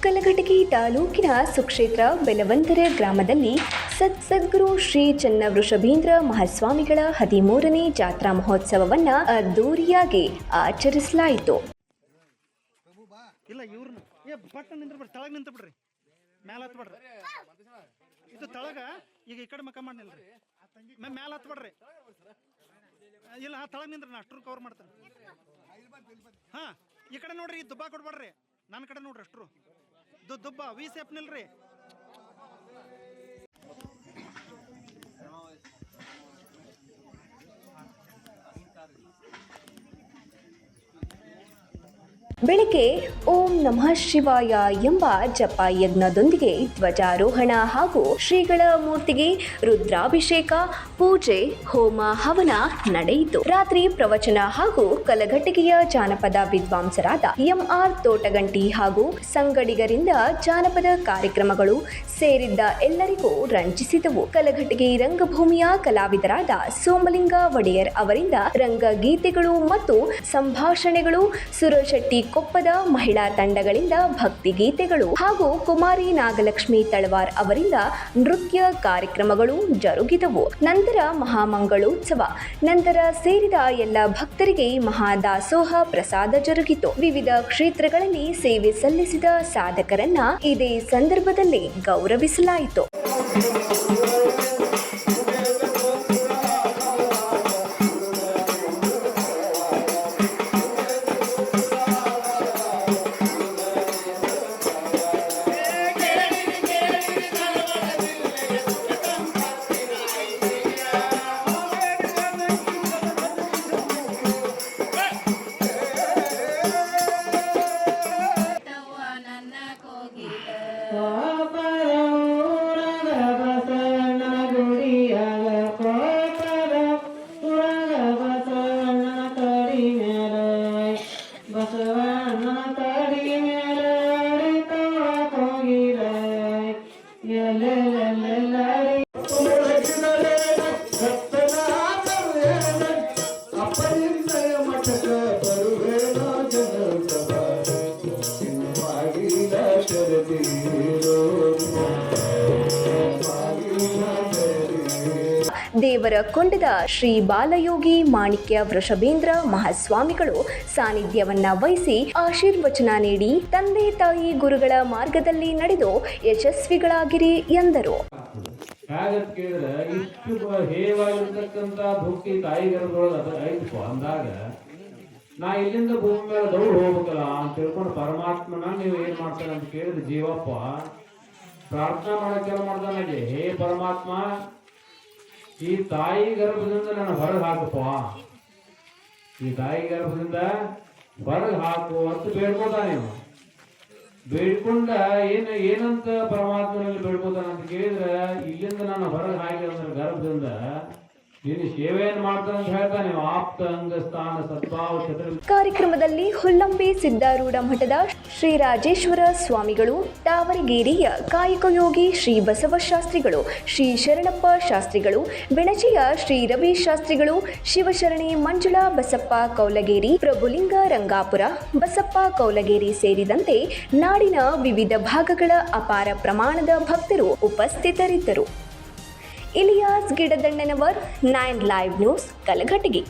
ಕಲಘಟಗಿ ತಾಲೂಕಿನ ಸುಕ್ಷೇತ್ರ ಬೆಲವಂತರ ಗ್ರಾಮದಲ್ಲಿ ಸದ್ಗುರು ಶ್ರೀ ಚನ್ನವೃಷಭೇಂದ್ರ ಮಹಾಸ್ವಾಮಿಗಳ 13ನೇ ಜಾತ್ರಾ ಮಹೋತ್ಸವವನ್ನು ಅದ್ದೂರಿಯಾಗಿ ಆಚರಿಸಲಾಯಿತು. ಇದು ತಳಗ ಈಗ ಈ ಕಡೆ ಮಕ್ಕ ಮಾಡಿಲ್ರಿ ಮ್ಯಾಲ ಹತ್ ಬಿಡ್ರಿ ಇಲ್ಲ ತಳಗ ನಿಂದ್ರಿ ನಾ ಅಷ್ಟ್ರು ಕವರ್ ಮಾಡ್ತೇನೆ. ಹಾ ಈ ಕಡೆ ನೋಡ್ರಿ ದುಬ್ಬ ಕೊಡ್ಬೇಡ್ರಿ ನನ್ನ ಕಡೆ ನೋಡ್ರಿ ಅಷ್ಟ್ರು ದುಬ್ಬ ವಿ ಸೇಪ್ ನಿಲ್ರಿ. ಬೆಳಗ್ಗೆ ಓಂ ನಮಃ ಶಿವಾಯ ಎಂಬ ಜಪ ಯಜ್ಞದೊಂದಿಗೆ ಧ್ವಜಾರೋಹಣ ಹಾಗೂ ಶ್ರೀಗಳ ಮೂರ್ತಿಗೆ ರುದ್ರಾಭಿಷೇಕ, ಪೂಜೆ, ಹೋಮ ಹವನ ನಡೆಯಿತು. ರಾತ್ರಿ ಪ್ರವಚನ ಹಾಗೂ ಕಲಘಟಗಿಯ ಜಾನಪದ ವಿದ್ವಾಂಸರಾದ ಎಂಆರ್ ತೋಟಗಂಟಿ ಹಾಗೂ ಸಂಗಡಿಗರಿಂದ ಜಾನಪದ ಕಾರ್ಯಕ್ರಮಗಳು ಸೇರಿದ್ದ ಎಲ್ಲರಿಗೂ ರಂಜಿಸಿದವು. ಕಲಘಟಗಿ ರಂಗಭೂಮಿಯ ಕಲಾವಿದರಾದ ಸೋಮಲಿಂಗ ಒಡೆಯರ್ ಅವರಿಂದ ರಂಗಗೀತೆಗಳು ಮತ್ತು ಸಂಭಾಷಣೆಗಳು, ಸುರಶೆಟ್ಟಿ ಕೊಪ್ಪದ ಮಹಿಳಾ ತಂಡಗಳಿಂದ ಭಕ್ತಿಗೀತೆಗಳು ಹಾಗೂ ಕುಮಾರಿ ನಾಗಲಕ್ಷ್ಮಿ ತಳವಾರ್ ಅವರಿಂದ ನೃತ್ಯ ಕಾರ್ಯಕ್ರಮಗಳು ಜರುಗಿದವು. ನಂತರ ಮಹಾಮಂಗಳೋತ್ಸವ, ನಂತರ ಸೇರಿದ ಎಲ್ಲ ಭಕ್ತರಿಗೆ ಮಹಾದಾಸೋಹ ಪ್ರಸಾದ ಜರುಗಿತು. ವಿವಿಧ ಕ್ಷೇತ್ರಗಳಲ್ಲಿ ಸೇವೆ ಸಲ್ಲಿಸಿದ ಸಾಧಕರನ್ನ ಇದೇ ಸಂದರ್ಭದಲ್ಲಿ ಗೌರವಿಸಲಾಯಿತು. ದೇವರಕೊಂಡದ ಶ್ರೀ ಬಾಲಯೋಗಿ ಮಾಣಿಕ್ಯ ವೃಷಭೇಂದ್ರ ಮಹಾಸ್ವಾಮಿಗಳು ಸಾನ್ನಿಧ್ಯವನ್ನ ವಹಿಸಿ ಆಶೀರ್ವಚನ ನೀಡಿ ತಂದೆ ತಾಯಿ ಗುರುಗಳ ಮಾರ್ಗದಲ್ಲಿ ನಡೆದು ಯಶಸ್ವಿಗಳಾಗಿರಿ ಎಂದರು. ನಾ ಇಲ್ಲಿಂದ ಭೂಮಿ ಮೇಲೆ ದೌಡ್ ಹೋಗ್ಬೇಕಲ್ಲ ಅಂತ ತಿಳ್ಕೊಂಡು ಪರಮಾತ್ಮನ ನೀವು ಏನ್ ಮಾಡ್ತಾನೆ ಅಂತ ಕೇಳಿದ ಜೀವಪ್ಪ ಪ್ರಾರ್ಥನಾ ಮಾಡಕ್ಕೆ ಮಾಡ್ತಾನೆ. ಹೇ ಪರಮಾತ್ಮ, ಈ ತಾಯಿ ಗರ್ಭದಿಂದ ನಾನು ಹೊರಗೆ ಹಾಕಪ್ಪ, ಈ ತಾಯಿ ಗರ್ಭದಿಂದ ಹೊರಗೆ ಹಾಕು ಅಂತ ಬೇಡ್ಕೊತಾನೆ. ಬೇಡ್ಕೊಂಡ ಏನಂತ ಪರಮಾತ್ಮನಲ್ಲಿ ಬೇಡ್ಕೋತಾನ ಅಂತ ಕೇಳಿದ್ರೆ, ಇಲ್ಲಿಂದ ನಾನು ಹೊರಗೆ ಹಾಕಿ ಅಂದ್ರೆ ಗರ್ಭದಿಂದ ನೀನು ಸೇವೆಯನ್ನು ಮಾಡ್ತಾನೆ ಅಂತ ಹೇಳ್ತಾನೆ. ಆಪ್ತ ಅಂಗಸ್ಥಾನ ಸದ್ಭಾವ ಛತ್ರ. ಕಾರ್ಯಕ್ರಮದಲ್ಲಿ ಹುಲ್ಲಂಬೆ ಸಿದ್ದಾರೂಢ ಮಠದ ಶ್ರೀ ರಾಜೇಶ್ವರ ಸ್ವಾಮಿಗಳು, ತಾವರಗೇರಿಯ ಕಾಯಕಯೋಗಿ ಶ್ರೀ ಬಸವಶಾಸ್ತ್ರಿಗಳು, ಶ್ರೀ ಶರಣಪ್ಪ ಶಾಸ್ತ್ರಿಗಳು, ಬೆಣಚೆಯ ಶ್ರೀ ರವಿ ಶಾಸ್ತ್ರಿಗಳು, ಶಿವಶರಣೆ ಮಂಜುಳಾ ಬಸಪ್ಪ ಕೌಲಗೇರಿ, ಪ್ರಭುಲಿಂಗ ರಂಗಾಪುರ, ಬಸಪ್ಪ ಕೌಲಗೇರಿ ಸೇರಿದಂತೆ ನಾಡಿನ ವಿವಿಧ ಭಾಗಗಳ ಅಪಾರ ಪ್ರಮಾಣದ ಭಕ್ತರು ಉಪಸ್ಥಿತರಿದ್ದರು. Ilyas Gidadandanavar, 9 live news, Kalghatgi.